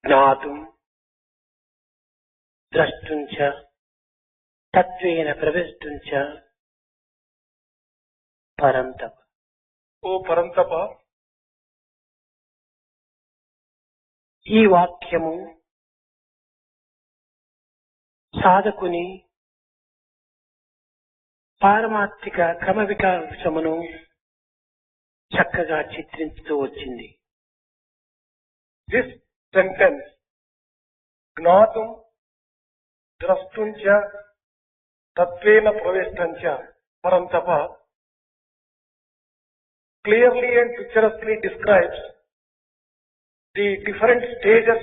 జ్ఞాతుం ద్రష్టుం చ తత్వేన ప్రవేష్టం చ పరంతప. ఓ పరంతప, ఈ వాక్యము సాధకుని పారమార్థిక క్రమ వికాసమును చక్కగా చిత్రించుతూ వచ్చింది. దిస్ సెంటెన్స్ జ్ఞాతుం ద్రష్టుం చ తత్వేన ప్రవేష్టం చ పరంతప clearly and picturesquely describes the different stages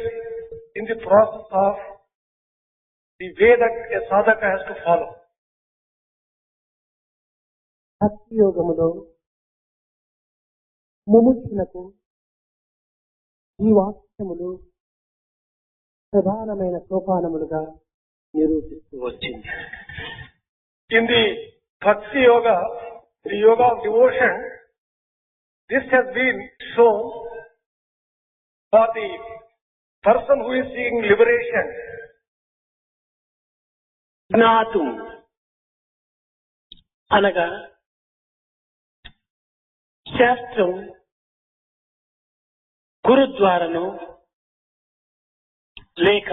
in the process of the way that a sadhaka has to follow. భక్తి యోగములో ముముక్షులకు ఈ వాక్యములు ప్రధానమైన సోపానములుగా నిరూపిస్తూ వచ్చింది. In the Bhakti Yoga, the Yoga of Devotion, this has been shown for the person who is seeking liberation. జ్ఞాతుం అనగా శాస్త్రం గురుద్వారను లేక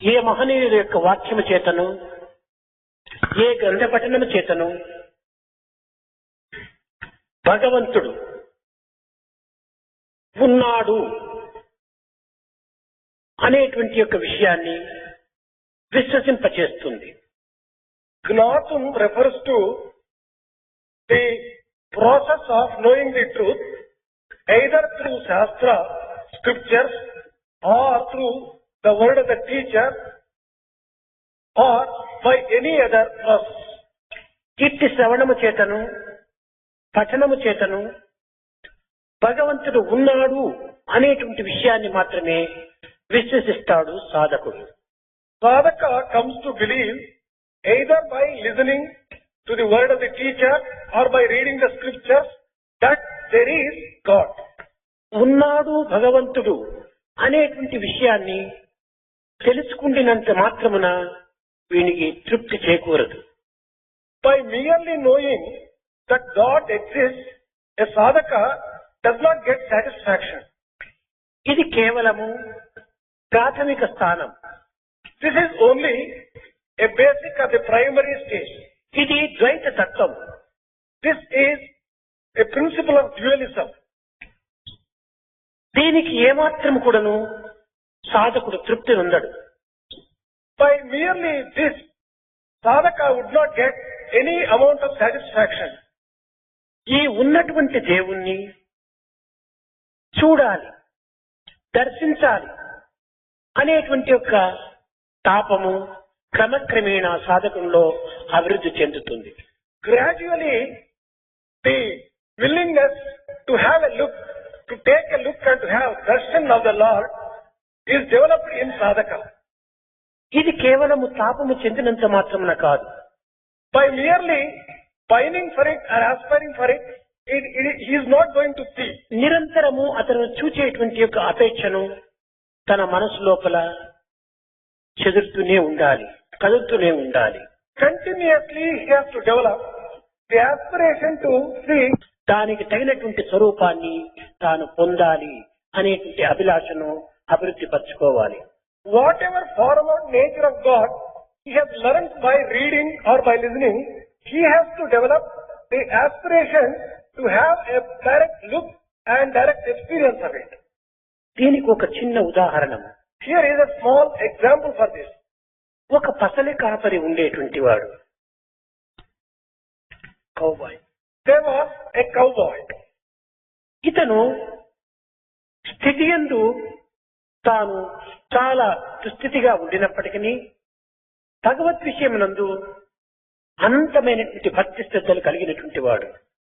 ఏ మహనీయుల యొక్క వాక్యము చేతను ఏ గ్రంథ పఠనము చేతను భగవంతుడు ఉన్నాడు అనేటువంటి యొక్క విషయాన్ని విశ్వసింపచేస్తుంది. Gnatum refers to the process of knowing the truth either through Shastra, scriptures, or through the word of the teacher, or by any other process. ఇట్టి శ్రవణము చేతను పఠనము చేతను భగవంతుడు ఉన్నాడు అనేటువంటి విషయాన్ని మాత్రమే విశ్వసిస్తాడు సాధకుడు. Sadhaka comes to believe either by listening to the word of the teacher or by reading the scriptures that there is God. ఉన్నాడు భగవంతుడు అనేటువంటి విషయాన్ని తెలుసుకుంటున్నంత మాత్రమున వీనికి తృప్తి చేకూరదు. By merely knowing that God exists, a sadhaka does not get satisfaction. ఇది కేవలము ప్రాథమిక స్థానం. This is only a basic or the primary stage. ఇది ద్వైత తత్వం. This is a principle of dualism. దీనికి ఏమాత్రం కూడాను సాధకుడు తృప్తి ఉండడు. By merely this, sadhaka would not get any amount of satisfaction. ఈ ఉన్నటువంటి దేవుణ్ణి చూడాలి, దర్శించాలి అనేటువంటి యొక్క తాపము క్రమక్రమేణా సాధకంలో అభివృద్ధి చెందుతుంది. Gradually, the willingness to have a look, to take a look and to have darshan of the Lord is developed in sadhaka. ఇది కేవలము తాపము చెందినంత మాత్రమున కాదు. By merely pining for it or aspiring for it, he is not going to see. నిరంతరము అతను చూచేటువంటి యొక్క అపేక్షను తన మనసు లోపల చెదురుతూనే ఉండాలి, కదులుతూనే ఉండాలి. Continuously he has to develop the aspiration to see. దానికి తగినటువంటి స్వరూపాన్ని తాను పొందాలి అనేటువంటి అభిలాషను అభివృద్ధి పరచుకోవాలి. Whatever form or nature of God he has learned by reading or by listening, he has to develop the aspiration to have a direct look and direct experience of it. దీనికి ఒక చిన్న ఉదాహరణ. Here is a small example for this. ఒక పసలి కాపరి ఉండేటువంటి వాడు, cowboy. There was a cowboy. ఇతను స్థితి యందు తాను చాలా దుస్థితిగా ఉండినప్పటికీ భగవత్ విషయమునందు అనంతమైనటువంటి భక్తి శ్రద్ధలు కలిగినటువంటి వాడు.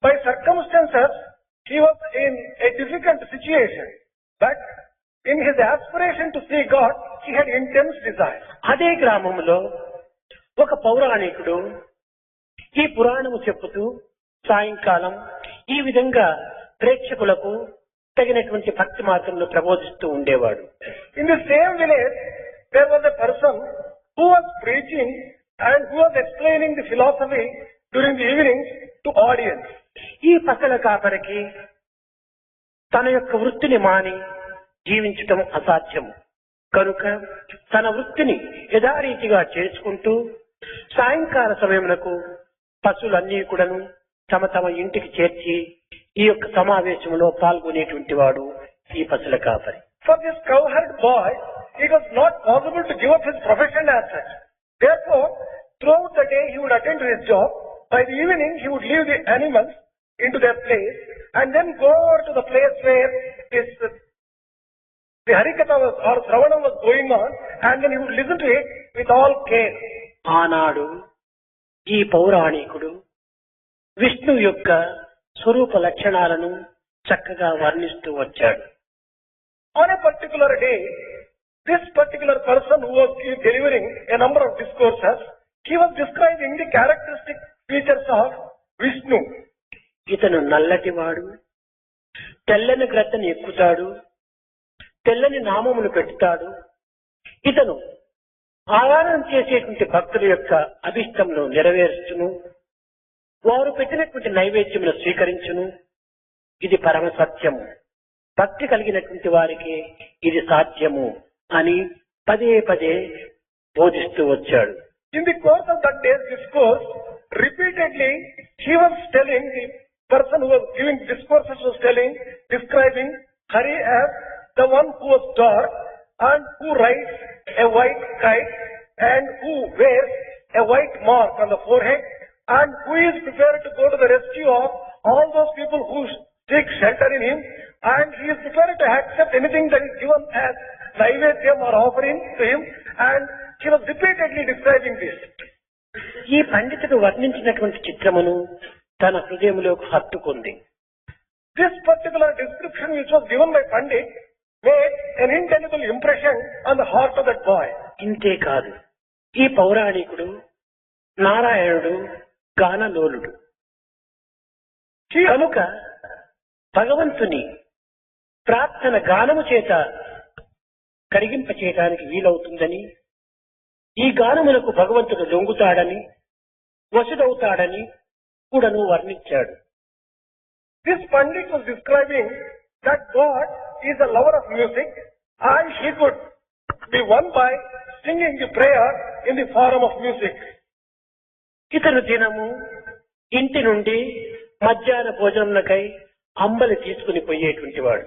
By circumstances, he was in a difficult situation, but in his aspiration to see God, he had intense desire. అదే గ్రామంలో ఒక పౌరాణికుడు ఈ పురాణము చెప్పుతూ సాయంకాలం ఈ విధంగా ప్రేక్షకులకు తగినటువంటి భక్తి మార్గంలో ప్రబోధిస్తూ ఉండేవాడు. In the same village, there was a person who was preaching and who was explaining the philosophy during the evenings to audience. ఈ పసల కాపరికి తన యొక్క వృత్తిని మాని జీవించటం అసాధ్యం కనుక తన వృత్తిని యథారీతిగా చేసుకుంటూ సాయంకాల సమయమునకు పశువులన్నీ కూడాను తమ తమ ఇంటికి చేర్చి ఈ యొక్క సమావేశంలో పాల్గొనేటువంటి వాడు ఈ పశుల కాపరి. For this cowherd boy, it was not possible to give up his profession as such. Therefore, throughout the day he would attend to his job. By the evening, he would leave the animals into their place and then go over to the place where the Harikatha was, or Shravanam was going on, and then he would listen to it with all care. ఆనాడు ఈ పౌరాణికుడు విష్ణు యొక్క స్వరూప లక్షణాలను చక్కగా వర్ణిస్తూ వచ్చాడు. On a particular day, this particular person who was delivering a number of discourses, he was describing the characteristic features of Vishnu. ఇతను నల్లటివాడు, తెల్లని గ్రద్దను ఎక్కుతాడు, తెల్లని నామమును పెట్టుతాడు. ఇతను ఆరాధన చేసేటువంటి భక్తుల యొక్క అభిష్టంలో నెరవేర్చును, వారు పెట్టినటువంటి నైవేద్యమును స్వీకరించును. ఇది పరమ సత్యము, భక్తి కలిగినటువంటి వారికి ఇది సాధ్యము అని పదే పదే బోధిస్తూ వచ్చాడు. In the course of that day's discourse, repeatedly he was telling, the person who was giving discourses was describing Hari as the one who was dark and who rides a white kite and who wears a white mark on the forehead and who is prepared to go to the rescue of all those people who take shelter in him, and he is prepared to accept anything that is given as naivedyam or offering to him, and he was repeatedly describing this. ఈ పండితుడు వర్ణించినటువంటి చిత్రమును తన హృదయంలోకి హత్తుకుంది. This particular description which was given by Pandit made an indelible impression on the heart of that boy. ఇంతే కాదు, ఈ పౌరాణికుడు నారాయణుడు గానలోలుడు కనుక భగవంతుని ప్రార్థన గానము చేత కరిగింప చేయడానికి వీలవుతుందని, ఈ గానములకు భగవంతుడు లొంగుతాడని, వశుడవుతాడని కూడాను వర్ణించాడు. This Pandit was describing that God is a lover of music and he could be won by singing the prayer in the form of music. ఇతను దినము ఇంటి నుండి మధ్యాహ్న భోజనములకై అంబలి తీసుకుని పోయేటువంటి వాడు.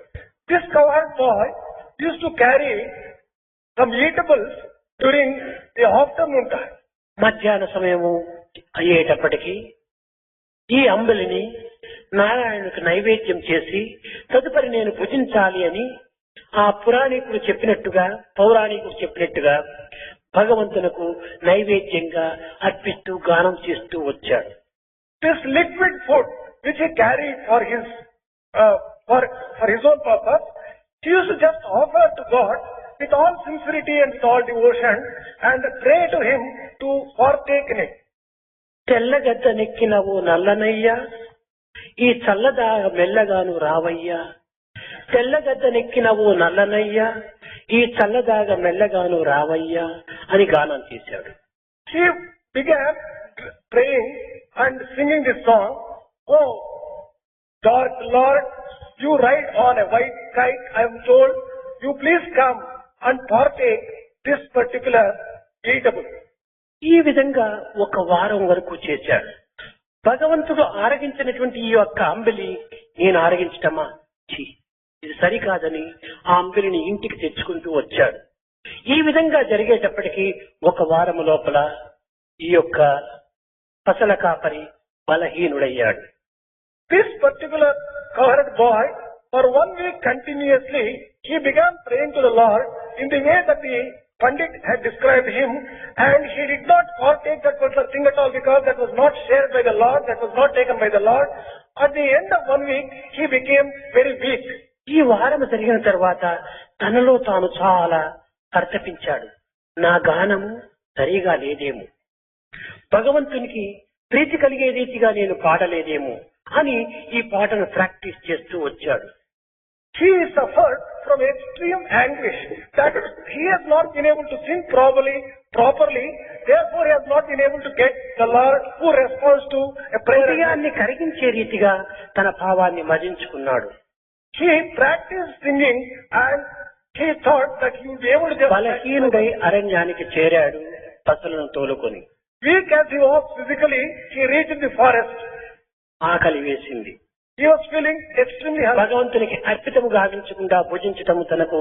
This cowherd boy used to carry some eatables during the afternoon time. మధ్యాహ్న సమయము అయ్యేటప్పటికి ఈ అంబలిని నారాయణునికి నైవేద్యం చేసి తదుపరి నేను భుజించాలి అని ఆ పురాణికుడు చెప్పినట్టుగా, పౌరాణికుడు చెప్పినట్టుగా భగవంతునకు నైవేద్యంగా అర్పిస్తూ గానం చేస్తూ వచ్చాడు. This liquid food which he carried for his own purpose, he used to just offer to God with all sincerity and with all devotion and pray to him to partake in it. తెల్లగద్ద నెక్కినవు నల్లనయ్యా, ఈ చల్లదాగ మెల్లగాను రావయ్యా, తెల్లగద్ద నెక్కినవు నల్లనయ్యా, ఈ చల్లదాగ మెల్లగాను రావయ్యా అని గానం చేశాడు. He began praying and singing this song, "Oh, dark Lord, you ride on a white kite, I am told, you please come and partake this particular eatable." ఈ విధంగా ఒక వారం వరకు చేశాడు. భగవంతుడు ఆరగించినటువంటి ఈ యొక్క అంబిలి నేను ఆరగించటమా, ఇది సరికాదని ఆ అంబిలిని ఇంటికి తెచ్చుకుంటూ వచ్చాడు. ఈ విధంగా జరిగేటప్పటికీ ఒక వారం లోపల ఈ యొక్క పసల కాపరి బలహీనుడయ్యాడు. This particular cowherd boy, for 1 week continuously, he began praying to the Lord in the way that the Pandit had described him, and he did not partake that particular thing at all because that was not shared by the Lord, that was not taken by the Lord. At the end of 1 week, he became very weak. ఈ వారం జరిగిన తర్వాత తనలో తాను చాలా పరితపించాడు. నా గానము సరిగా లేదేమో, భగవంతునికి ప్రీతి కలిగే రీతిగా నేను పాడలేదేమో అని ఈ పాటను ప్రాక్టీస్ చేస్తూ వచ్చాడు. he suffered from extreme anguish that he has not been able to sing properly, therefore he has not been able to get the Lord who responds to a prayer. హృదయాన్ని కరిగించే రీతిగా తన భావాన్ని మదించుకున్నాడు. He practiced singing and he thought that he would be able to just బలహీనుడై అరణ్యానికి చేరాడు పశువులను తోలుకొని. weak as he was physically, he reached the forest. ఆకలి వేసింది. He was feeling extremely hungry. భగవంతునికి అర్పితము గావించకుండా భుజించటము తనకు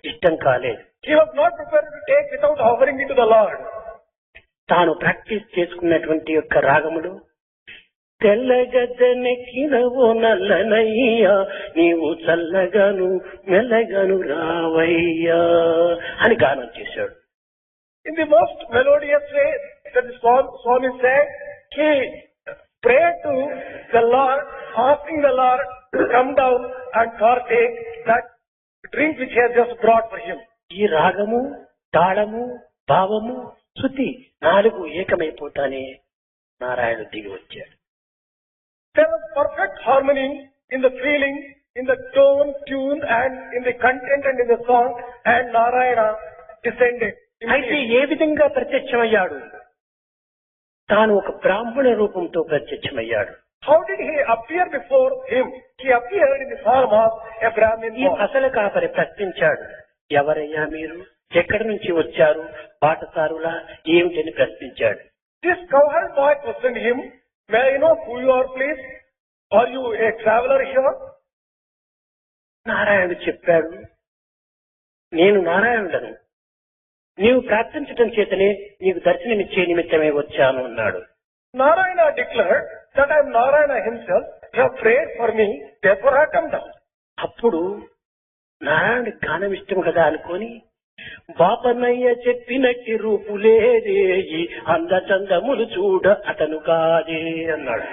ఇష్టం కాలేదు. He was not prepared to take without offering it to the Lord. తాను ప్రాక్టీస్ చేసుకున్నటువంటి యొక్క రాగములు తెల్లగద్దెనెక్కినవో నల్లనయ్యా నీవు చల్లగాను మెల్లగాను రావయ్యా అని గానం చేశాడు. In the most melodious way that the psalmist said, he prayed to the Lord, asking the Lord to come down and partake that drink which he has just brought for him. ఈ రాగము, తాళము, భావము, శృతి 4 ఏకమైపోతానే నారాయణుడు దిగి వచ్చాడు. There was perfect harmony in the feeling, in the tune and in the content and in the song, and Narayana descended. అయితే ఏ విధంగా ప్రత్యక్షమయ్యాడు? తాను ఒక బ్రాహ్మణ రూపంతో ప్రత్యక్షమయ్యాడు. How did he appear before him? He appeared in the form of a Brahmin ఈ boy. పసల కాపరి ప్రశ్నించాడు, ఎవరయ్యా మీరు, ఎక్కడి నుంచి వచ్చారు, బాటసారులా ఏమిటని ప్రశ్నించాడు. This cowherd boy questioned him, may I know who you are, please? Are you a traveler here? నారాయణుడు చెప్పాడు, నేను నారాయణుడను, నీవు ప్రార్థించటం చేతనే నీకు దర్శనమిచ్చే నిమిత్తమే వచ్చాను అన్నాడు. Narayana declared that I am Narayana himself. You have prayed for me, therefore I come down. అప్పుడు నారాయణుడి గానం ఇష్టం కదా అనుకొని, బాపనయ్య చెప్పినట్టి రూపులేదేయి అందచందములు చూడ అతను కాదే అన్నాడు.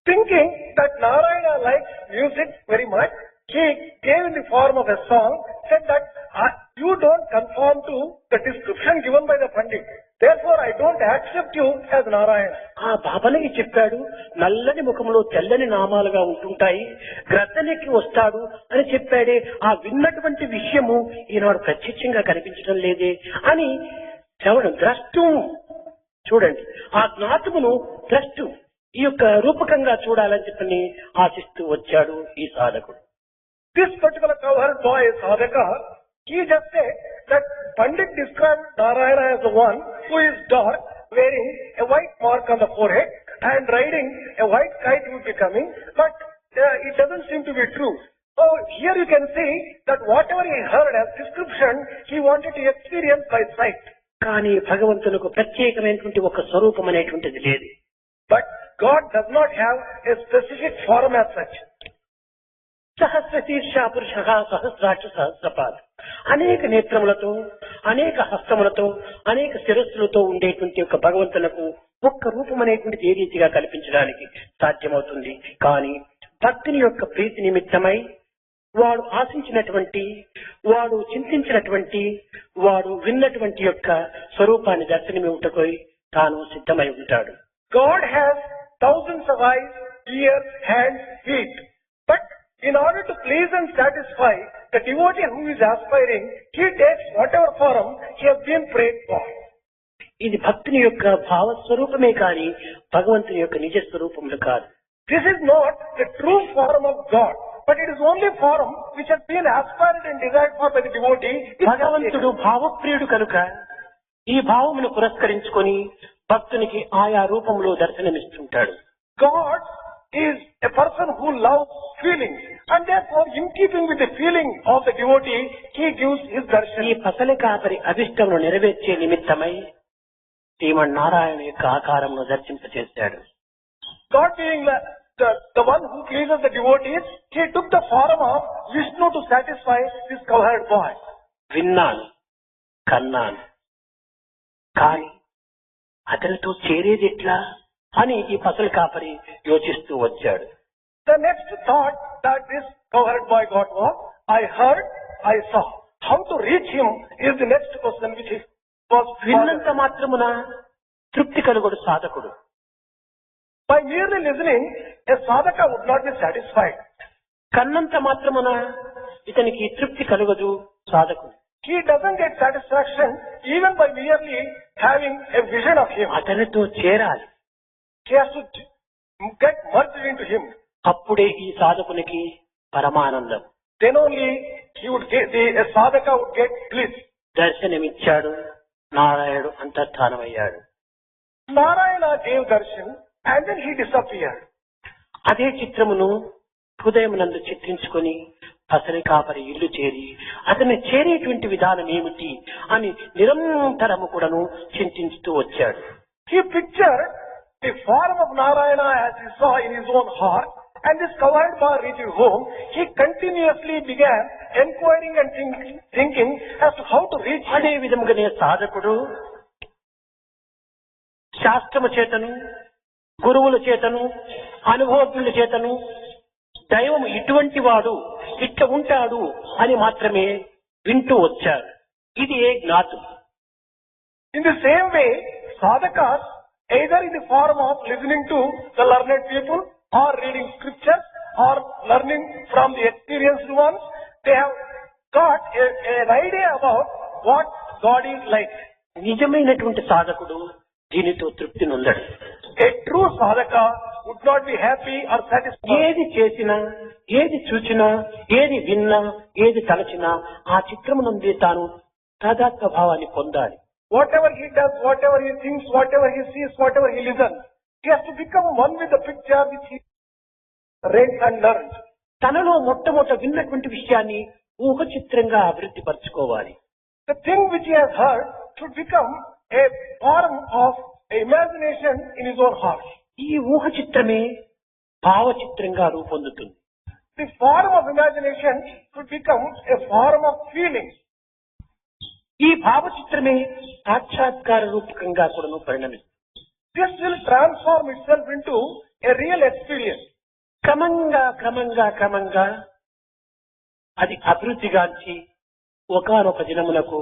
Thinking that Narayana likes music very much, he came in the form of a song, said that you don't conform to the description given by the Pandit. Therefore, I don't accept you as Narayana. ఆ బాపనయ్య చెప్పాడు, నల్లని ముఖంలో తెల్లని నామాలుగా ఉంటుంటాయి, గ్రద్దనెక్కి వస్తాడు అని చెప్పాడే, ఆ విన్నటువంటి విషయము ఈనాడు ప్రత్యక్షంగా కనిపించడం లేదే అని ద్రష్టం. చూడండి, ఆ జ్ఞాతమును ద్రష్టం ఈ యొక్క రూపకంగా చూడాలని చెప్పని ఆశిస్తూ వచ్చాడు ఈ సాధకుడు. This particular cowherd boy, Sadhaka, he just said that Pandit described Narayana as the one who is dark, wearing a white mark on the forehead and riding a white kite would be coming, but it doesn't seem to be true. So here you can see that whatever he heard as description, he wanted to experience by sight. కానీ భగవంతునికి ప్రత్యేకమైనటువంటి ఒక స్వరూపం అనేటువంటిది లేదు. But God does not have a specific form as such. సహస్ర శీర్ష పురుష సహస్రాక్ష సహస్రపాద, అనేక నేత్రములతో, అనేక హస్తములతో, అనేక శిరస్సులతో ఉండేటువంటి ఒక భగవంతులకు ఒక్క రూపం అనేటువంటిది ఏ రీతిగా కల్పించడానికి సాధ్యమవుతుంది? కానీ భక్తుని యొక్క ప్రీతి నిమిత్తమై వాడు ఆశించినటువంటి, వాడు చింతించినటువంటి, వాడు విన్నటువంటి యొక్క స్వరూపాన్ని దర్శనమివ్వటకై తాను సిద్ధమై ఉంటాడు. God has thousands of eyes, ears, hands, feet. But in order to please and satisfy the devotee who is aspiring, he takes whatever form he has been prayed for. ఇది భక్తుని యొక్క భావస్వరూపమే కానీ భగవంతుని యొక్క నిజ స్వరూపములు కాదు. This is not the true form of God, but it is only form which has been aspired and desired for by the devotee. భగవంతుడు భావప్రియుడు కనుక ఈ భావమును పురస్కరించుకొని భక్తునికి ఆయా రూపంలో దర్శనమిస్తుంటాడు. God is a person who loves feelings, and therefore in keeping with the feeling of the devotee, he gives his ఈ darshan. పసల కాపరి అభిష్టమును నెరవేర్చే నిమిత్తమై శ్రీమన్నారాయణ యొక్క ఆకారమును దర్శింపచేశాడు. God being the one who pleases the devotees, he took the form of Vishnu to satisfy this cowherd boy. విన్నాను, కన్నాను, కానీ అతనితో చేరేది ఎట్లా అని ఈ పసల కాపరి యోచిస్తూ వచ్చాడు. The next thought that this cowherd boy got was, I heard, I saw. How to reach him is the next question which he was విన్నంత మాత్రమున తృప్తి కలుగుడు సాధకుడు. By merely listening, a sadhaka would not be satisfied. కన్నంత మాత్రమున ఇతనికి తృప్తి కలుగదు సాధకుడు. He doesn't get satisfaction even by merely having a vision of him. అతనితో చేరాలి. He has to get merged into him. అప్పుడే ఈ సాధకునికి పరమానందం. Then only he would get, a sadhaka would get bliss. దర్శనమిచ్చాడు, నారాయణుడు అంతర్ధానమయ్యాడు. Narayana gave darshan and then he disappeared. అదే చిత్రమును హృదయమునందు చిత్రించుకొని అసలు కాపరి ఇల్లు చేరి అతన్ని చేరేటువంటి విధానం ఏమిటి అని నిరంతరము కూడాను చింతించుతూ వచ్చాడు. He pictured the form of Narayana as he saw in his own heart, and this covered bar reaching home, he continuously began inquiring and thinking as to how to reach him. అదే విధముగానే సాధకుడు శాస్త్రము చేతను, గురువుల చేతను, అనుభవజ్ఞుల చేతను దైవం ఇటువంటి వాడు, ఇట్లా ఉంటాడు అని మాత్రమే వింటూ వచ్చారు. ఇది ఏ జ్ఞాతం. In the same way, sadhakas, either in the form of listening to the learned people or reading scriptures or learning from the experienced ones, they have got an idea about what God is like. నిజమైనటువంటి సాధకుడు దీనితో తృప్తి నొందడు. A true sadhaka would not be happy or satisfied. ఏది చేసినా, ఏది చూచినా, ఏది విన్నా, ఏది తలచినా ఆ చిత్రము నుండి తాను తాదాత్మ్య భావాన్ని పొందాలి. Whatever he does, whatever he thinks, whatever he sees, whatever he listens, he has to become one with the picture which he read and learned. తనలో మొట్టమొదట విన్నటువంటి విషయాన్ని ఊహ చిత్రంగా అభివృద్ధి పరచుకోవాలి. The thing which he has heard should become a form of imagination in his own heart. ఈ ఊహ చిత్రమే భావ చిత్రంగా రూపొందుతుంది. The form of imagination should become a form of feeling. ఈ భావ చిత్రమే సాక్షాత్కార రూపకంగా కూడా పరిణమిస్తుంది. This will transform itself into a real experience. క్రమంగా క్రమంగా క్రమంగా అది అభివృద్ధిగాంచి ఒకానొక దినమునకు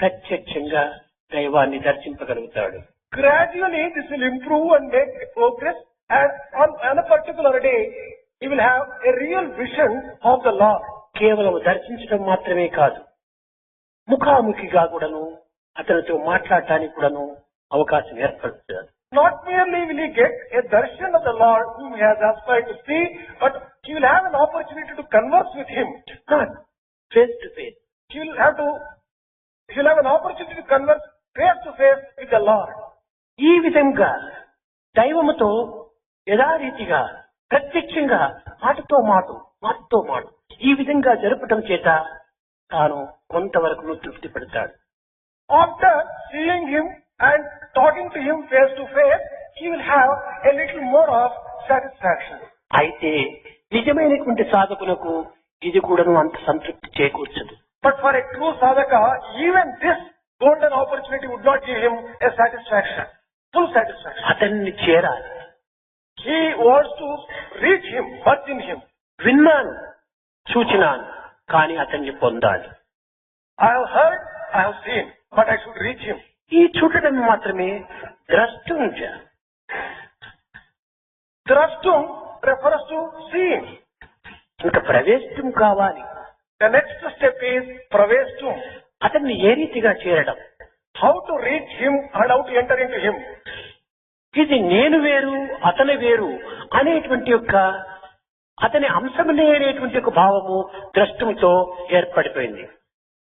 ప్రత్యక్షంగా దైవాన్ని దర్శింపగలుగుతాడు. Gradually this will improve and make progress, and on a particular day he will have a real vision of the Lord. కేవలం దర్శించడం మాత్రమే కాదు, ముఖాముఖిగా కూడాను అతనితో మాట్లాడటానికి కూడాను అవకాశం ఏర్పడుతుంది. Not merely will he get a darshan of the Lord whom he has aspired to see, but he will have an opportunity to converse with him. Not face to face. He will have an opportunity to converse face to face with the Lord. ఈ విధంగా దైవముతో యథారీతిగా ప్రత్యక్షంగా మాటతో మాట ఈ విధంగా జరపటం చేత తాను కొంతవరకు తృప్తి పడతాడు. After seeing him and talking to him face to face, he will have a little more of satisfaction. అయితే నిజమైనటువంటి సాధకునకు ఇది కూడాను అంత సంతృప్తి చేకూర్చదు. But for a true sadhaka, even this golden opportunity would not give him a satisfaction, full satisfaction. అతన్ని చేరాలి. He wants to reach him, merge in him. విన్నాను, చూచినాను, కానీ అతన్ని పొందాలి. I have heard, I have seen, but I should reach him. ఈ చూడటం మాత్రమే ద్రష్టుంచ. Drashtum refers to seeing. ఇంకా ప్రవేశం కావాలి. The next step is praveshtum. అతన్ని ఏ రీతిగా చేరడం, How to reach him and how to enter into him. ఇది నేను వేరు అతని వేరు అనేటువంటి యొక్క అతని అంశములే అనేటువంటి ఒక భావము ద్రష్టంతో ఏర్పడిపోయింది.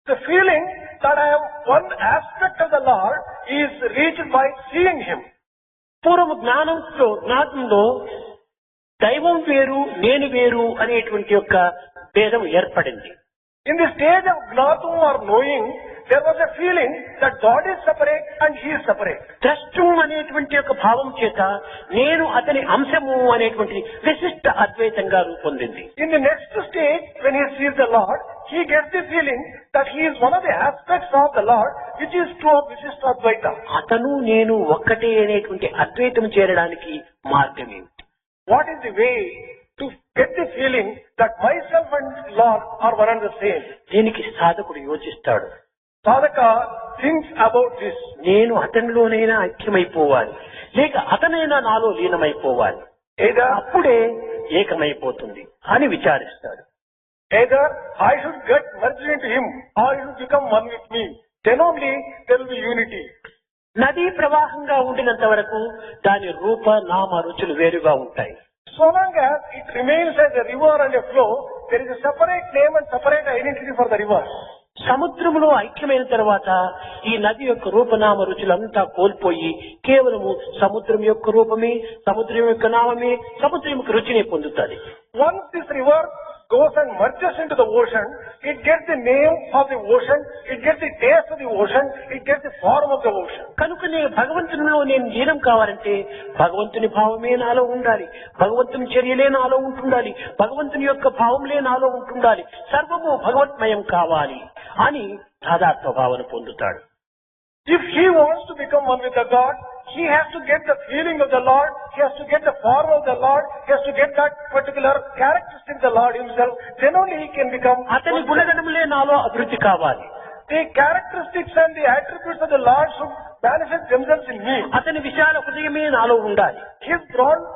The feeling that I am one aspect of the Lord is reached by seeing him. పూర్వ జ్ఞానంలో దైవం వేరు నేను వేరు అనేటువంటి యొక్క భేదం ఏర్పడింది. In the stage of Gnatum or knowing, there was a feeling that God is separate and he is separate. ద్రష్టం అనేటువంటి యొక్క భావం చేత నేను అతని అంశము అనేటువంటి విశిష్ట అద్వైతంగా రూపొందింది. In the next stage, when he sees the Lord, he gets the feeling that he is one of the aspects of the Lord, which is true of Visishta Advaita. అతను నేను ఒక్కటే అనేటువంటి అద్వైతం చేరడానికి మార్గం ఏమిటి? What is the way to get the feeling that myself and Lord are one and the same? దీనికి సాధకుడు యోచిస్తాడు. Sadhaka thinks about this. నేను అతనిలోనైనా ఐక్యమైపోవాలి, లేక అతనైనా నాలో లీనమైపోవాలి. Either అప్పుడే ఏకమైపోతుంది అని విచారిస్తాడు. Either I should get merged into him or he should become one with me. Then only there will be unity. నదీ ప్రవాహంగా ఉండినంత వరకు దాని రూప నామ రుచులు వేరుగా ఉంటాయి. So long as it remains as a river and a flow, there is a separate name and separate identity for the river. సముద్రములో ఐక్యమైన తర్వాత ఈ నది యొక్క రూపనామ రుచులంతా కోల్పోయి కేవలము సముద్రం యొక్క రూపమే, సముద్రం యొక్క నామమే, సముద్రం యొక్క రుచిని పొందుతుంది. Once this river goes and merges into the ocean, it gets the name of the ocean, it gets the taste of the ocean, it gets the form of the ocean. కనుకనే భగవంతునిలో నేను లీనం కావాలంటే భగవంతుని భావమే నాలో ఉండాలి, భగవంతుని చర్యలే నాలో ఉంటుండాలి, భగవంతుని యొక్క భావంలే నాలో ఉంటుండాలి, సర్వము భగవత్మయం కావాలి అని తాదాత్మ్య భావన పొందుతాడు. If he wants to become one with the God, he has to get the feeling of the Lord, he has to get the form of the Lord, he has to get that particular characteristic of the Lord himself, then only he can become. అతని గుణగణములే నాలో అభివృద్ధి కావాలి. The characteristics and the attributes of the Lord should manifest themselves in me. అతని విశాల హృదయమే నాలో ఉండాలి. His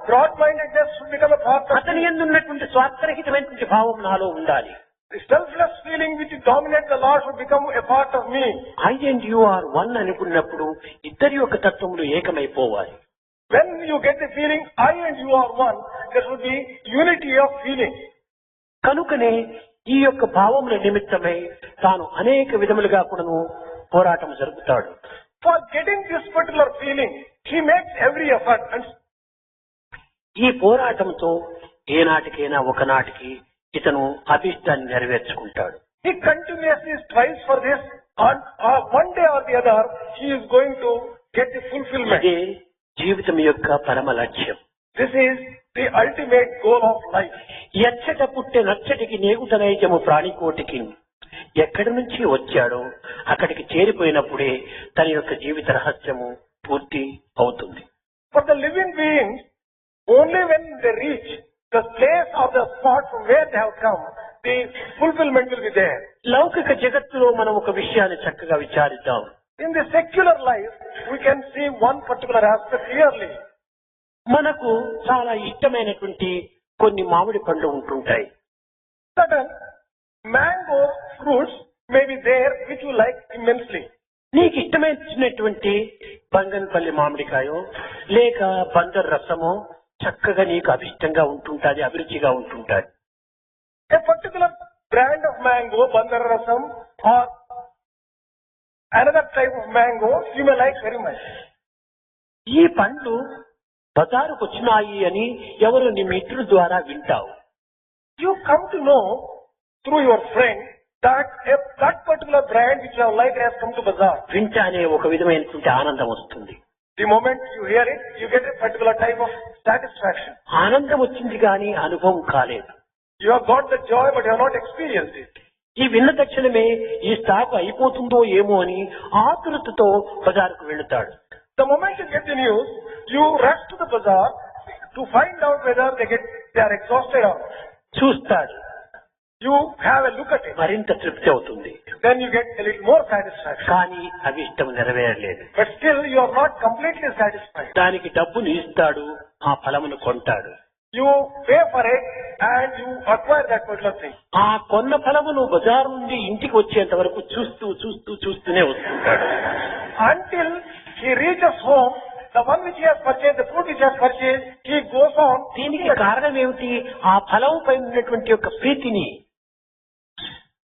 broad-mindedness should become a part of అతని me. యందు ఉన్నటువంటి స్వార్థరహితమైనటువంటి భావం నాలో ఉండాలి. The selfless feeling which dominates the Lord should become a part of me. I and you are one అనుకున్నప్పుడు ఇద్దరి యొక్క తత్వములు ఏకమైపోవాలి. When you get the feeling I and you are one, there should be unity of feeling. కనుకనే ఈ యొక్క భావముల నిమిత్తమై తాను అనేక విధములుగా కూడాను పోరాటం జరుపుతాడు. For getting this particular feeling, he makes every effort and ఈ పోరాటంతో ఏనాటికైనా ఒకనాటికి ఇతను అభిష్టాన్ని నెరవేర్చుకుంటాడు. he continuously strives for this, and one day or the other, he is going to get the fulfillment. ఇదే జీవితం యొక్క పరమ లక్ష్యం. This is the ultimate goal of life. ఎచ్చట పుట్టే నచ్చటికి నేగుట నైజము ప్రాణికోటికి ఎక్కడి నుంచి వచ్చాడో అక్కడికి చేరిపోయినప్పుడే తన యొక్క జీవిత రహస్యము పూర్తి అవుతుంది. For the living beings, only when they reach the place or the spot from where they have come, the fulfillment will be there. లౌకిక జగత్తులో మనం ఒక విషయాన్ని చక్కగా విచారిద్దాం. In the secular life, we can see one particular aspect clearly. మనకు చాలా ఇష్టమైనటువంటి కొన్ని మామిడి పండ్లు ఉంటుంటాయి. Certain mango fruits may be there which you like immensely. నీకు ఇష్టమైనటువంటి బంగన్పల్లి మామిడికాయో లేక బందర్ రసమో చక్కగా నీకు అభిష్టంగా ఉంటుంటాది, అభిరుచిగా ఉంటుంటాది. A particular brand of mango, bandara rasam, or another type of mango, you may like very much. ఈ పండ్లు బజారుకు వచ్చినాయి అని ఎవరు నీ మిత్రుల ద్వారా వింటావు. You come to know through your friend that that particular brand which you have liked has come to bazaar. వింటానే ఒక విధమైనటువంటి ఆనందం వస్తుంది. The moment you hear it, you get a particular type of satisfaction. ఆనందం వచ్చింది కానీ అనుభవం కాలేదు. You have got the joy, but you have not experienced it. ఈ విన్న తక్షణమే ఈ స్టాక్ అయిపోతుందో ఏమో అని ఆతురతతో బజారుకు వెళుతాడు. The moment you get the news, you rush to the bazaar to find out whether they are exhausted or not. చూస్తాడు, You have a look at it. మరింత తృప్తి అవుతుంది. Then you get a little more satisfaction. కానీ అవి ఇష్టం నెరవేరలేదు. But still you are not completely satisfied. దానికి డబ్బును ఇస్తాడు, ఆ ఫలమును కొంటాడు. You pay for it and you acquire that particular thing. ఆ కొన్న ఫలమును బజారు నుండి ఇంటికి వచ్చేంత వరకు చూస్తూనే వస్తుంటాడు. Until he reaches home, the one which he has purchased, the fruit which he has purchased, he goes on. దీనికి కారణం ఏమిటి? ఆ ఫలం పైన ఉన్నటువంటి యొక్క ప్రీతిని.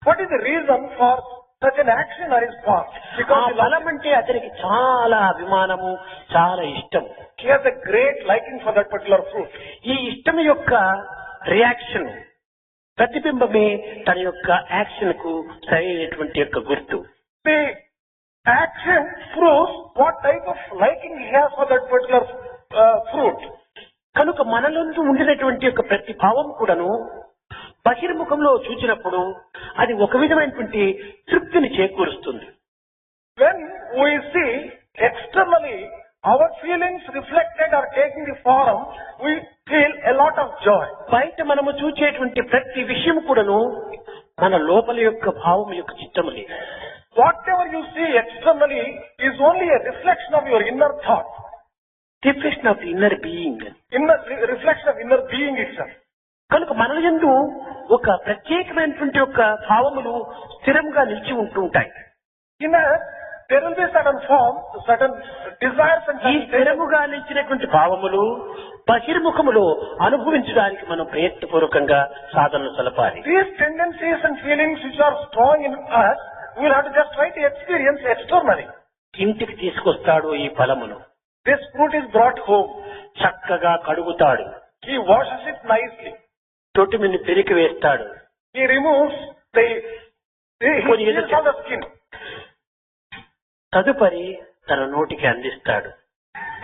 What is the reason for such an action on his part? ఆ Because he ఫలం అంటే అతనికి చాలా అభిమానము, చాలా ఇష్టం. he has a great liking for that particular fruit. ఈ ఇష్టం యొక్క రియాక్షన్ ప్రతిబింబమే తన యొక్క యాక్షన్ కు సరైనటువంటి యొక్క గుర్తు. The action proves what type of liking he has for that particular fruit. కనుక మనలందు ఉండినటువంటి యొక్క ప్రతి భావం కూడాను బహిర్ముఖంలో చూచినప్పుడు అది ఒక విధమైనటువంటి తృప్తిని చేకూరుస్తుంది. When we see externally our feelings reflected or taking the form, we feel a lot of joy. బయట మనము చూచేటువంటి ప్రతి విషయం కూడాను మన లోపల యొక్క భావం యొక్క చిత్తములే. Whatever you see externally is only a reflection of your inner thought. Reflection of inner being. Reflection of inner being itself. కనుక మన యందు ఒక ప్రత్యేకమైనటువంటి యొక్క భావములు స్థిరంగా నిలిచి ఉంటూ ఉంటాయి. In us, there will be certain form, certain desires and ఈ certain స్థిరముగా నిలిచినటువంటి భావములు బహిర్ముఖములో అనుభవించడానికి మనం ప్రయత్నపూర్వకంగా సాధనలు సలపాలి. these tendencies and feelings which are strong in us, we will have to just try to experience externally. ఇంటికి తీసుకొస్తాడు ఈ ఫలమును, This fruit is brought home. చక్కగా కడుగుతాడు, He washes it nicely. తొట్టిమిని పెరికి వేస్తాడు, He removes he peels all the skin. తదుపరి తన నోటికి అందిస్తాడు.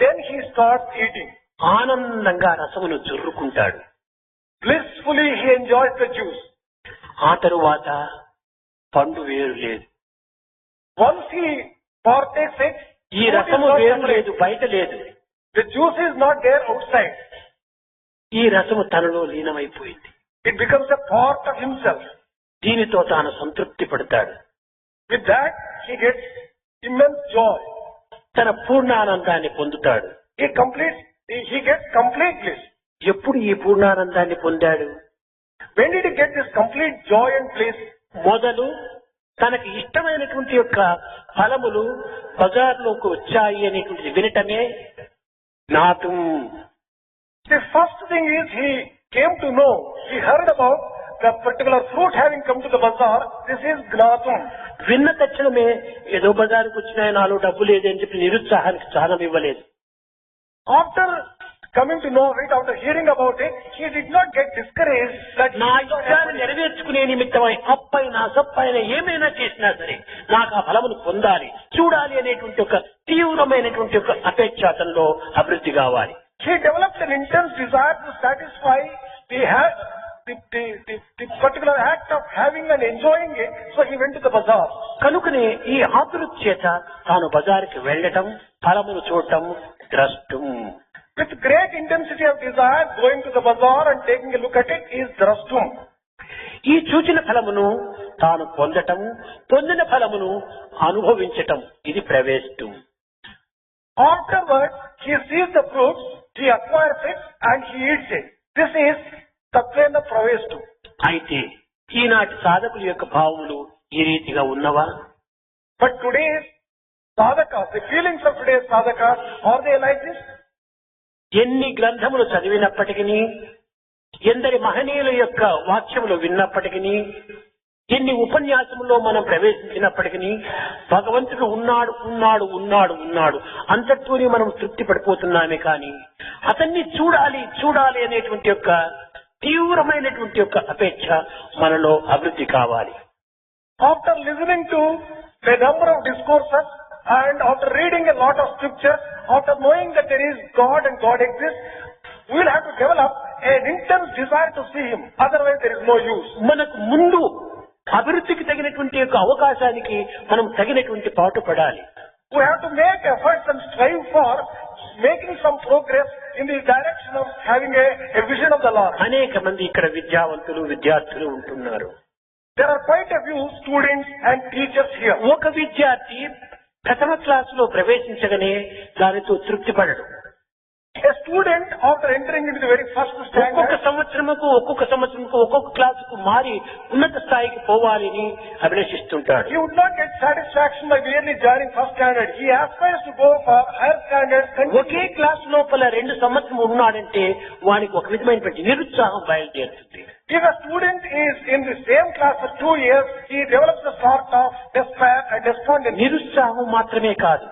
Then he starts eating. ఆనందంగా రసమును జుర్రుకుంటాడు. Blissfully he enjoys the juice. ఆ తరువాత పండు వేరు లేదు, Once he partakes it, ఈ fruit is రసము not వేరు separate. లేదు, బయట లేదు. The juice is not there outside. ఈ రసము తనలో లీనమైపోయింది. It becomes a part of himself. దీనితో తాను సంతృప్తి పడతాడు. With that, he gets immense joy. తన పూర్ణానందాన్ని పొందుతాడు. He gets complete bliss. ఎప్పుడు ఈ పూర్ణానందాన్ని పొందాడు? When did he get this complete joy and bliss? మొదలు తనకి ఇష్టమైనటువంటి యొక్క ఫలములు బజార్లోకి వచ్చాయి అనేటువంటిది వినటమే జ్ఞాతం. The first thing is he came to know, he heard about the particular fruit having come to the bazaar. This is Gnatum. విన్న తక్షణమే ఏదో బజారుకు వచ్చినాయి, నాలో డబ్బు లేదని చెప్పి నిరుత్సాహానికి స్థానం ఇవ్వలేదు. After coming to know of it, after hearing about it, he did not get discouraged that నా ఇష్టాన్ని నెరవేర్చుకునే నిమిత్తమై అప్పైనా సప్పైనా ఏమైనా చేసినా సరే నాకు ఆ ఫలమును పొందాలి, చూడాలి అనేటువంటి ఒక తీవ్రమైనటువంటి ఒక అపేక్ష అతనిలో అభివృద్ధి కావాలి. he developed an intense desire to satisfy the particular act of having and enjoying it, so he went to the bazaar. కనుకనే ఈ ఆతురత చేత తాను బజారుకి వెళ్ళటం, ఫలమును చూడటం, ద్రష్టం. With great intensity of desire, going to the bazaar and taking a look at it is drashtum. ఈ చూచిన ఫలమును తాను పొందటం, పొందిన ఫలమును అనుభవించటం, ఇది ప్రవేశం. Afterwards, he sees the fruits, he acquires it and he eats it. This is Tatvena Praveshtu. అయితే ఈనాటి సాధకుల యొక్క భావములు ఈ రీతిగా ఉన్నవా? But today's sadhakas, the feelings of today's sadhakas, are they like this? ఎన్ని గ్రంథములు చదివినప్పటికీ, ఎందరి మహనీయుల యొక్క వాక్యములు విన్నప్పటికీ, ఎన్ని ఉపన్యాసములో మనం ప్రవేశించినప్పటికీ భగవంతుడు ఉన్నాడు ఉన్నాడు ఉన్నాడు ఉన్నాడు అంతటితోనే మనం తృప్తి పడిపోతున్నామే కానీ అతన్ని చూడాలి చూడాలి అనేటువంటి యొక్క తీవ్రమైనటువంటి యొక్క అపేక్ష మనలో అభివృద్ధి కావాలి. After listening to a number of discourses and after reading a lot of scriptures, after knowing that there is God and God exists, we will have to develop an intense desire to see Him. Otherwise there is no use. మనకు ముందు అభివృద్ధికి తగినటువంటి యొక్క అవకాశానికి మనం తగినటువంటి పాటు పడాలి. We have to make efforts and strive for making some progress in the direction of having a vision of the Lord. అనేక మంది ఇక్కడ విద్యావంతులు విద్యార్థులు ఉంటున్నారు. There are quite a few students and teachers here. ఒక విద్యార్థి ప్రథమ క్లాసులో ప్రవేశించగానే దానితో తృప్తి పడడు. A student, after entering into the very first ఒక్కొక్క standard, సంవత్సరముకు ఒక్కొక్క క్లాసుకు మారి ఉన్నత స్థాయికి పోవాలని అభిలషిస్తుంటాడు. he would not get satisfaction by merely joining first standard. He aspires to go for higher standards. Okay class లోపల 2 సంవత్సరం ఉన్నాడంటే వానికి ఒక విధమైనటువంటి నిరుత్సాహం బయలుదేరుతుంది. If a student is in the same class for 2 years, he develops a sort of despair and despondency. నిరుత్సాహం మాత్రమే కాదు,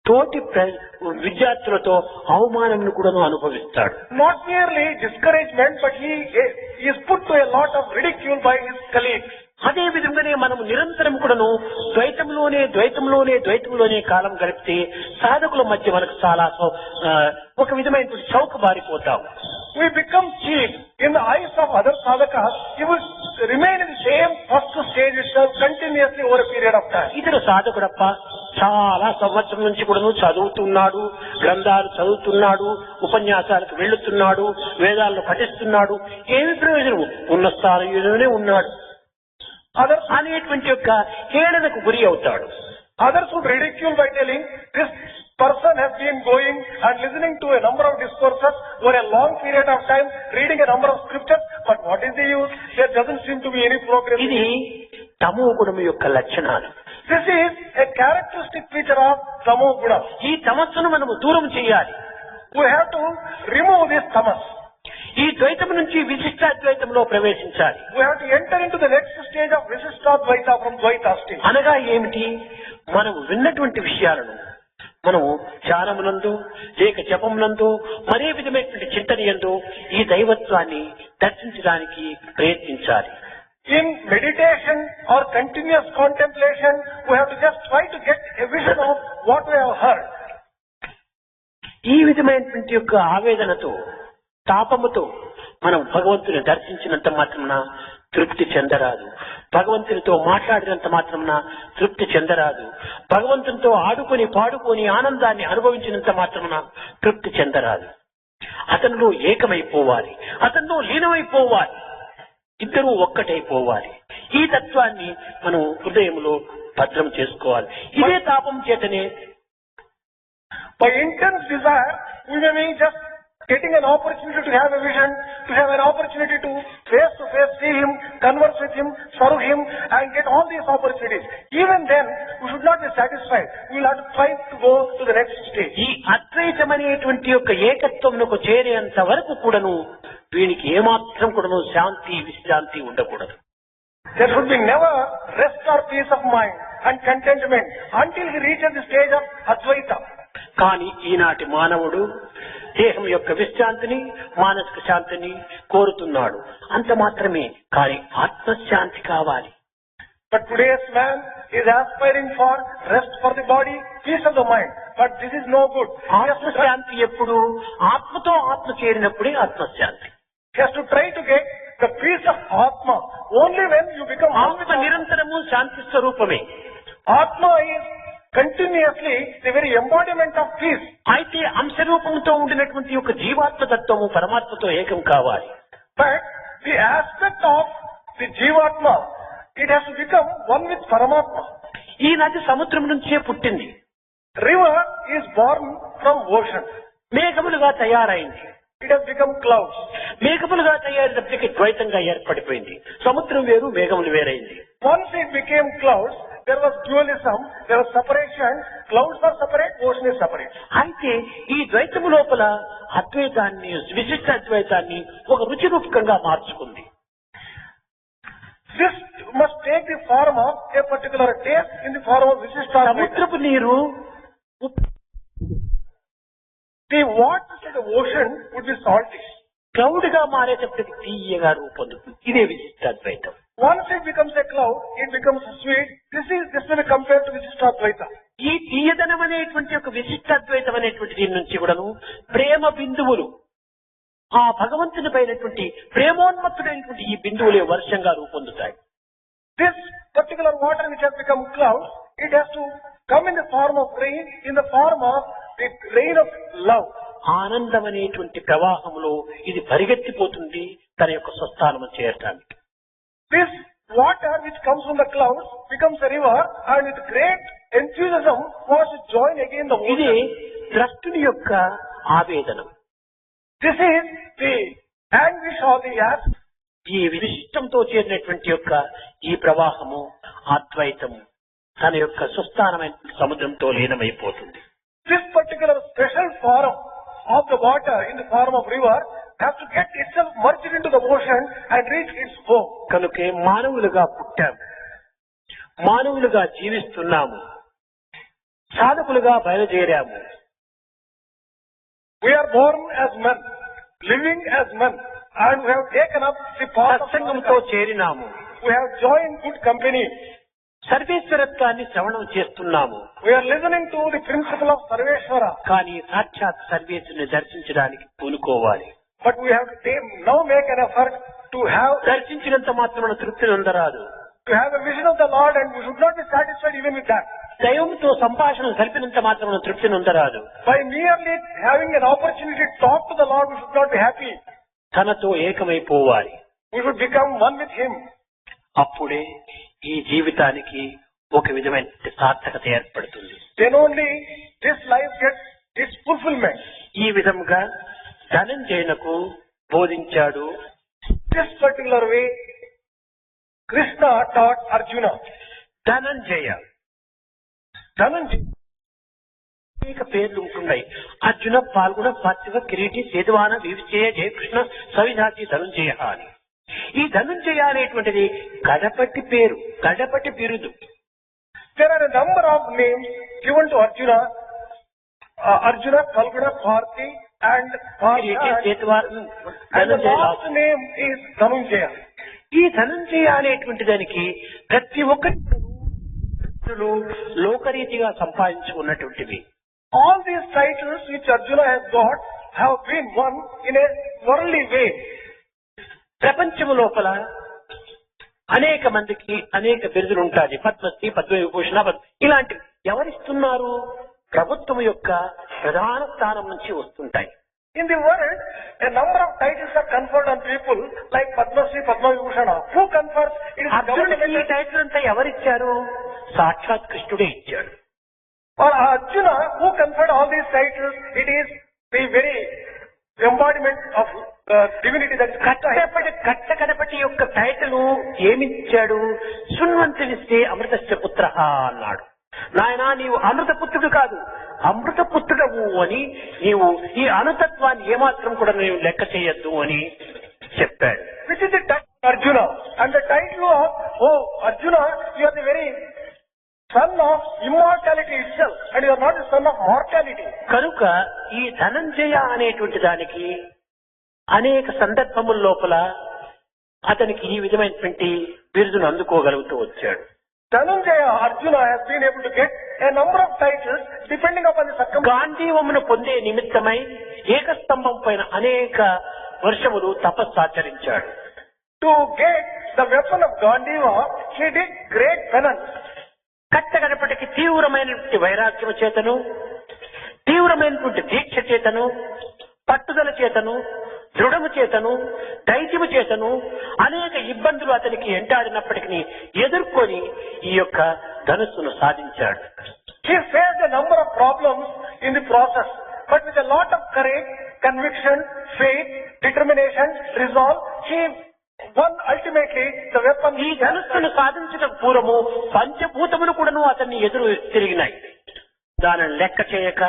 తోటి విద్యార్థులతో అవమానం కూడా అనుభవిస్తాడు. Not merely discouragement, but he is put to a lot of ridicule by his colleagues. అదే విధంగానే మనము నిరంతరం కూడాను ద్వైతంలోనే కాలం గడిపితే సాధకుల మధ్య మనకు చాలా ఒక విధమైనటువంటి చౌక బారిపోతాం. We become cheap in the eyes of other sadhakas. He will remain in the same first stage itself continuously over a period of time. ఇతడు సాధకుడప్ప చాలా సంవత్సరం నుంచి కూడా చదువుతున్నాడు, గ్రంథాలు చదువుతున్నాడు, ఉపన్యాసాలకు వెళ్తున్నాడు, వేదాలను పఠిస్తున్నాడు, ఏమి ప్రయోజనం? ఉన్న స్థానంలోనే ఉన్నాడు అనేటువంటి యొక్క హేళనకు గురి అవుతాడు. Others would ridicule by telling this person has been going and listening to a number of discourses over a long period of time, reading a number of scriptures, but what is the use? There doesn't seem to be any progress. ఇది తమో గుణము యొక్క లక్షణాలు. This is a characteristic feature of Tamo Guna. ఈ తమస్సును మనము దూరం చేయాలి. We have to remove this tamas. ఈ ద్వైతం నుంచి విశిష్టాద్వైతంలో ప్రవేశించాలి. We have to enter into the next stage of Visishtadvaita from Dvaita stage. అనగా ఏమిటి? మనము విన్నటువంటి విషయాలను మనము ధ్యానమునందు లేక జపమునందు మరే విధమైనటువంటి చింతనయందు ఈ దైవత్వాన్ని దర్శించడానికి ప్రయత్నించాలి. In meditation or continuous contemplation, we have to just try to get a vision of what we have heard. ఈ విధమైనటువంటి యొక్క ఆవేదనతో తాపముతో మనం భగవంతుని దర్శించినంత మాత్రమున తృప్తి చెందరాదు. భగవంతునితో మాట్లాడినంత మాత్రమున తృప్తి చెందరాదు. భగవంతునితో ఆడుకొని పాడుకొని ఆనందాన్ని అనుభవించినంత మాత్రమున తృప్తి చెందరాదు. అతనిలో ఏకమైపోవాలి, అతనిలో లీనమైపోవాలి, ఇద్దరూ ఒక్కటైపోవాలి. ఈ తత్వాన్ని మనం హృదయంలో భద్రం చేసుకోవాలి. ఇదే తాపం చేతనే by intense desire, we may be just getting an opportunity to have a vision, to have an opportunity to face see him, converse with him, serve him, and get all these opportunities. Even then, we should not be satisfied. We will have to try to go to the next stage. ఈ అద్వైతమనేటువంటి యొక్క ఏకత్వమునకు చేరేంత వరకు కూడాను వీనికి ఏమాత్రం కూడాను శాంతి విశ్రాంతి ఉండకూడదు. There should be never rest or peace of mind and contentment until he reaches the stage of Advaita. కానీ ఈనాటి మానవుడు దేహం యొక్క విశ్రాంతిని మానసిక శాంతిని కోరుతున్నాడు. అంత మాత్రమే. కానీ ఆత్మశాంతి కావాలి. But today's man is aspiring for rest for the body, peace of the mind. But this is no good. ఆత్మశాంతి ఎప్పుడు? ఆత్మతో ఆత్మ చేరినప్పుడే ఆత్మశాంతి. He has to try to get the peace of Atma only when you become ఆత్మ నిరంతరము శాంతి స్వరూపమే. Atma is continuously the very embodiment of peace. అయితే అంశరూపంతో ఉండినటువంటి యొక్క జీవాత్మ తత్వము పరమాత్మతో ఏకం కావాలి. But the aspect of the Jivatma, it has to become one with Paramatma. ఈ నది సముద్రం నుంచే పుట్టింది. River is born from ocean. మేఘములుగా తయారైంది. It has become clouds. మేఘములుగా తయారైనప్పటికీ ద్వైతంగా ఏర్పడిపోయింది. సముద్రం వేరు, మేఘములు వేరైంది. Once it became clouds, there was dualism, there was separation, clouds are separate, ocean is separate. అయితే ఈ ద్వైతము లోపల అద్వైతాన్ని, విశిష్ట అద్వైతాన్ని ఒక రుచి రూపకంగా మార్చుకుంది. This must take the form of a particular taste in the form of Visishtha. సముద్రపు నీరు The waters of the ocean would be salty. Cloud గా మారేటప్పటికి తీయగా రూపొందుతుంది. ఇదే విశిష్ట అద్వైతం. Once it becomes a cloud, it becomes sweet. This will be compared to Visishtadvaita. ఈ తీయదనం అనేటువంటి ఒక విశిష్టాద్వైతం అనేటువంటి దీని నుంచి కూడాను ప్రేమ బిందువులు, ఆ భగవంతుని పైనటువంటి ప్రేమోన్మత్తుడైనటువంటి ఈ బిందువులే వర్షంగా రూపొందుతాయి. This particular water which has become clouds, it has to come in the form of rain, in the form of the rain of love. ఆనందం అనేటువంటి ప్రవాహంలో ఇది పరిగెత్తిపోతుంది తన యొక్క స్వస్థానము చేరటానికి. This water which comes from the clouds becomes a river, and with great enthusiasm wants to join again the ఇది ocean. ద్రష్టుని యొక్క ఆవేదన. This is the anguish or the ask. ఈ విశిష్టంతో చేరినటువంటి యొక్క ఈ ప్రవాహము అద్వైతము తన యొక్క స్వస్థానమైన సముద్రంతో లీనమైపోతుంది. This particular special form of the water in the form of river has to get itself merged into the ocean and reach its home. కనుకే మానవులుగా పుట్టాము, మానవులుగా జీవిస్తున్నాము, సాధకులుగా బయలుదేరాము. We are born as men, living as men, and we have taken up the path of సత్సంగంతో sadhana. చేరినాము. We have joined good company. సర్వేశ్వరత్వాన్ని శ్రవణం చేస్తున్నాము. We are listening to the principle of Sarveshwara. కానీ సాక్షాత్ సర్వేశ్వరుని దర్శించడానికి పూనుకోవాలి. But we have to now make an effort to దర్శించినంత మాత్రమున తృప్తి నొందరాదు. have a vision of the Lord, and we should not be satisfied even with that. దైవంతో సంభాషణ జరిపినంత మాత్రమున తృప్తి నొందరాదు. By merely having an opportunity to talk to the Lord, we should not be happy. తనతో ఏకమైపోవాలి. We should become one with Him. అప్పుడే ఈ జీవితానికి ఒక విధమైన సార్థకత ఏర్పడుతుంది. Then only this life gets its fulfillment. ఈ విధంగా ధనంజయునకు బోధించాడు. This particular way, Krishna taught Arjuna. Dhananjaya Dhananjaya. అనేక పేర్లు ఉంటున్నాయి. అర్జున, పాల్గొన, పార్థివ, కిరీటి, సేతువాన, వివిచేయ, జయకృష్ణ, సవిధాచి, ధనంజయ అని. ఈ ధనంజయ అనేటువంటిది గడపటి పేరు, గడపటి బిరుదు. There are a number of names given to Arjuna. Arjuna, Palguna, Parthi and Kireeti, Partha. సేతువాన, And the Dhananjaya. last name is Dhananjaya. ఈ ధనంజయ అనేటువంటి దానికి ప్రతి ఒక్కరి లోకరీతిగా సంపాదించుకున్నటువంటివి. All these titles which Arjuna has got have been won in a worldly way. ప్రపంచము లోపల అనేక మందికి అనేక బిరుదులు ఉంటాయి. పద్మశ్రీ, పద్మవిభూషణ ఇలాంటి ఎవరిస్తున్నారు? ప్రభుత్వం యొక్క ప్రధాన స్థానం నుంచి వస్తుంటాయి. In the world, a number of titles are conferred on people like Padma Shri, Padma Vibhushana. Who confers? It is అర్జునుడికి ఈ government. టైటిల్ అంతా ఎవరిచ్చారు? సాక్షాత్ కృష్ణుడే ఇచ్చాడు. Or Arjuna, who conferred all these titles, it is the very embodiment of divinity that is కట్టకడపటి యొక్క title ఏమిచ్చాడు? శృణ్వంతునిస్తే అమృతస్య పుత్ర అన్నాడు. నాయనా, నీవు అమృతపుత్రుడు కాదు, అమృతపుత్రుడవు అని, నీవు ఈ అమృతత్వాన్ని ఏమాత్రం కూడా నీవు లెక్క చేయొద్దు అని చెప్పాడు. which is the title of Arjuna. And the title of, oh Arjuna, you are the very son of immortality itself, and you are not the son of mortality. కనుక ఈ ధనంజయ అనేటువంటి దానికి అనేక సందర్భముల లోపల అతనికి ఈ విధమైనటువంటి బిరుదును అందుకోగలుగుతూ వచ్చాడు. Dhananjaya, Arjuna has been able to get a number of titles depending upon the circumstances. గాంధీవమును పొందే నిమిత్తమై ఏకస్తంభం పైన అనేక వర్షములు తపస్సాచరించాడు. To get the weapon of Gandiva, he did great penance. కట్టగడపటికి తీవ్రమైనటువంటి వైరాగ్యము చేతను, తీవ్రమైనటువంటి దీక్ష చేతను, పట్టుదల చేతను, దృఢము చేతను, ధైర్యము చేతను అనేక ఇబ్బందులు అతనికి ఎంటాడినప్పటికీ ఎదుర్కొని ఈ యొక్క ధనుస్సును సాధించాడు. He faced a number of problems in the process, but with a lot of courage, conviction, faith, determination, resolve, he won ultimately the weapon. ఈ ధనుస్సును సాధించడం పూర్వము పంచభూతములు కూడాను అతన్ని ఎదురు తిరిగినాయి. దానిని లెక్క చేయక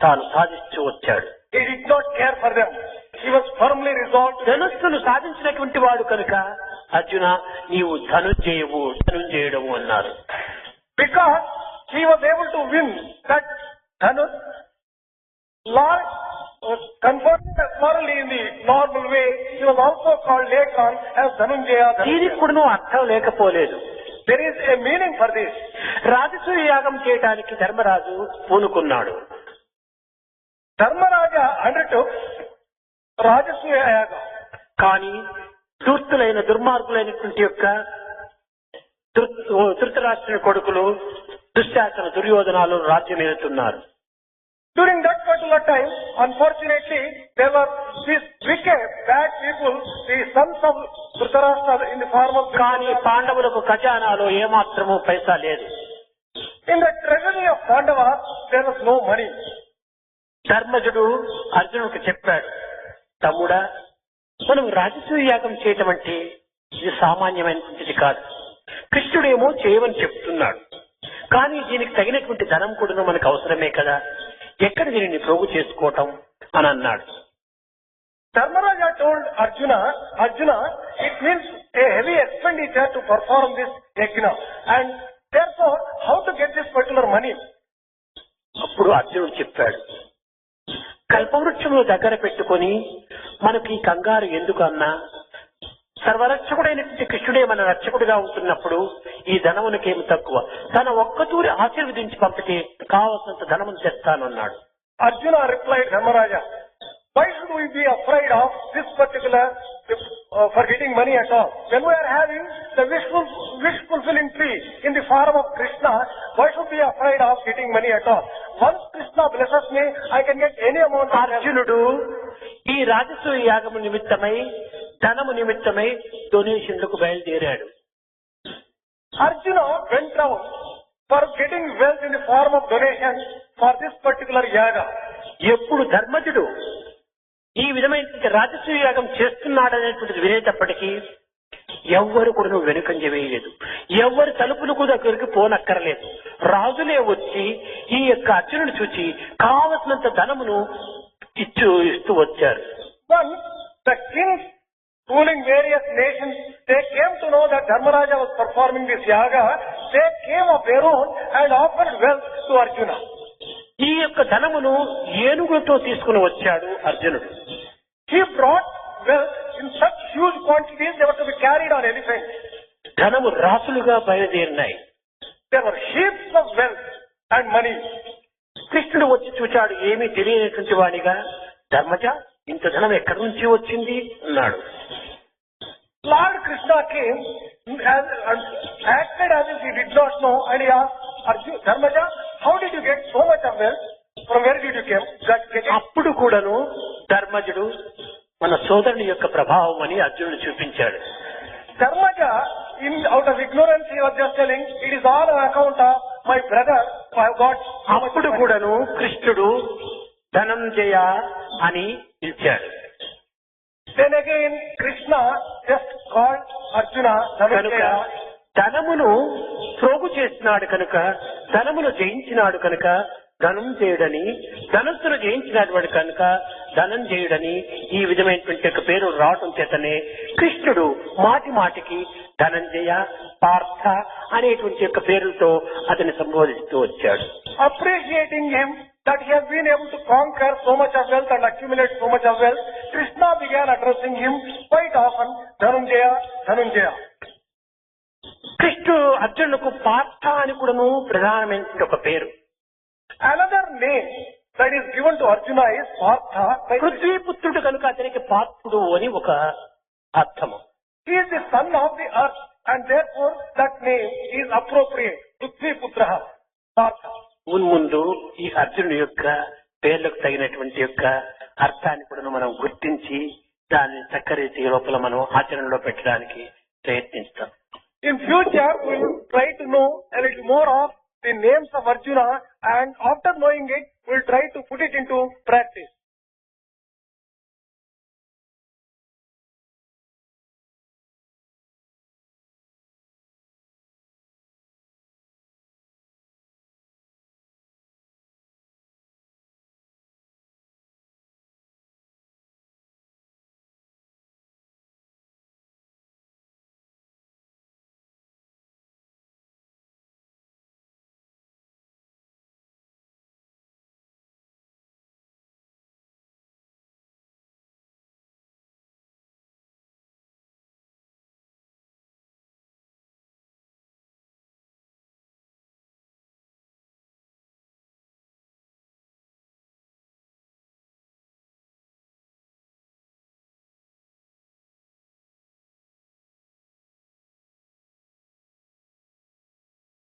తాను సాధిస్తూ వచ్చాడు. He did not care for them. He was firmly resolved to ధనుస్సును సాధించినటువంటి వాడు కనుక అర్జున, నీవు ధనుంజయుడము అన్నారు. because he was able to win that Dhanus. Lord conferred morally in the normal way. He was also called later on as Dhananjaya. దీనికి కూడా అర్థం లేకపోలేదు. There is a meaning for this. రాజసూయ యాగం చేయడానికి Dharmaraju పూనుకున్నాడు. Dharmaraja undertook Rajasuya Yaga. కానీ దుస్తులైన దుర్మార్గులైనటువంటి యొక్క ధృతరాష్ట్రుని కొడుకులు దుశ్శాసన, దుర్యోధనాలు రాజ్యం ఏలుతున్నారు. During that particular time, unfortunately, there were these wicked, bad people, the sons of Dhritarashtra in the form of. కానీ పాండవులకు ఖజానాలో ఏమాత్రము పైసా లేదు. In the treasury of Pandavas, there was no money. ధర్మజుడు అర్జునుడికి చెప్పాడు, తమ్ముడా, మనం రాజసూయ యాగం చేయటం అంటే ఇది సామాన్యమైనటువంటిది కాదు. కృష్ణుడేమో చేయమని చెప్తున్నాడు, కానీ దీనికి తగినటువంటి ధనం కూడా మనకు అవసరమే కదా, ఎక్కడ దీనిని ప్రోగు చేసుకోవటం అని అన్నాడు. Dharmaraja told Arjuna, it means a heavy expenditure to perform this yajna, and therefore, how to get this particular money? అప్పుడు అర్జునుడు చెప్పాడు, కల్పవృక్షమును దగ్గర పెట్టుకొని మనకి ఈ కంగారు ఎందుకు అన్నా, సర్వరక్షకుడైనటువంటి కృష్ణుడే మన రక్షకుడిగా ఉంటున్నప్పుడు ఈ ధనమునకేమి తక్కువ, తన ఒక్కతూరి ఆశీర్వదించి పంపితే కావలసినంత ధనమును తెస్తానన్నాడు. Arjuna replied, Dharmaraja, why should we be afraid of this particular for getting money at all? When we are having the wish fulfilling tree in the form of Krishna, why should we be afraid of getting money at all? Once Krishna blesses me, I can get any amount of help. అర్జునుడు ఈ రాజసూయ యాగము నిమిత్తమై, ధనము నిమిత్తమై డొనేషన్లకు బయలుదేరాడు. Arjuna went down for getting wealth in the form of donation for this particular yaga. ఎప్పుడు ధర్మజుడు ఈ విధమైన రాజసూయ యాగం చేస్తున్నాడనేటువంటిది వినేటప్పటికీ ఎవ్వరు కూడా నువ్వు వెనుకంజ వేయలేదు. ఎవ్వరు తలుపులకు దగ్గరికి పోనక్కరలేదు. రాజులే వచ్చి ఈ యొక్క అర్జునుడు చూచి కావలసినంత ధనమును ఇస్తూ వచ్చారు. Once the kings ruling various nations, they came to know that Dharmaraja was performing this yaga. They came of their own and offered wealth to Arjuna. ఈ యొక్క ధనమును ఏనుగులతో తీసుకుని వచ్చాడు అర్జునుడు. He brought wealth in such huge quantities they were to be carried on elephants. ధనము రాసులుగా బయలుదేరినాయి. There were heaps of wealth and money. కృష్ణుడు వచ్చి చూచాడు, ఏమీ తెలియనటువంటి వాడిగా, ధర్మజ ఇంత ధనం ఎక్కడి నుంచి వచ్చింది అన్నాడు. Lord Krishna came and acted as if he did not know, and he asked Arjuna, Dharmaja, how did you get so much of wealth? From where did you get it? అప్పుడు కూడాను ధర్మజుడు మన సోదరుని యొక్క ప్రభావం అని అర్జునుడు చూపించాడు. Dharmaja, out of ignorance, he was just telling, it is all on account of my brother who I have got. అప్పుడు కూడాను కృష్ణుడు ధనంజయ అని పిలిచాడు. Then again, Krishna just called Arjuna కనుక Dhananjaya. ధనమును ప్రోగు చేసినాడు కనుక, ధనమును జయించినాడు కనుక ధనంజయుడని, ధనస్సును జయించినాడు కనుక ధనంజయుడని ఈ విధమైనటువంటి యొక్క పేరు రావటం చేతనే కృష్ణుడు మాటి మాటికి ధనంజయ, పార్థ అనేటువంటి యొక్క పేరులతో అతన్ని సంబోధిస్తూ వచ్చాడు. Appreciating him that he has been able to conquer so much of wealth and accumulate so much of wealth, Krishna began addressing him quite often, Dhananjaya, Dhananjaya. కృష్ణుడు అర్జునులకు పార్థ అని కూడాను ప్రధానమైన ఒక పేరు. Another name that is given to Arjuna is Partha. పృథ్వీపుత్రుడు కనుక అతనికి పార్థుడు అని ఒక అర్థము. He is the son of the earth and therefore that name is appropriate. Prithviputra, Partha. మున్ముందు ఈ అర్జునుడి యొక్క పేర్లకు తగినటువంటి యొక్క అర్థాన్ని కూడా మనం గుర్తించి దాన్ని చక్కరీతి లోపల మనం ఆచరణలో పెట్టడానికి ప్రయత్నిస్తాం. In future, we will try to know a little more of the names of Arjuna, and after knowing it, we will try to put it into practice.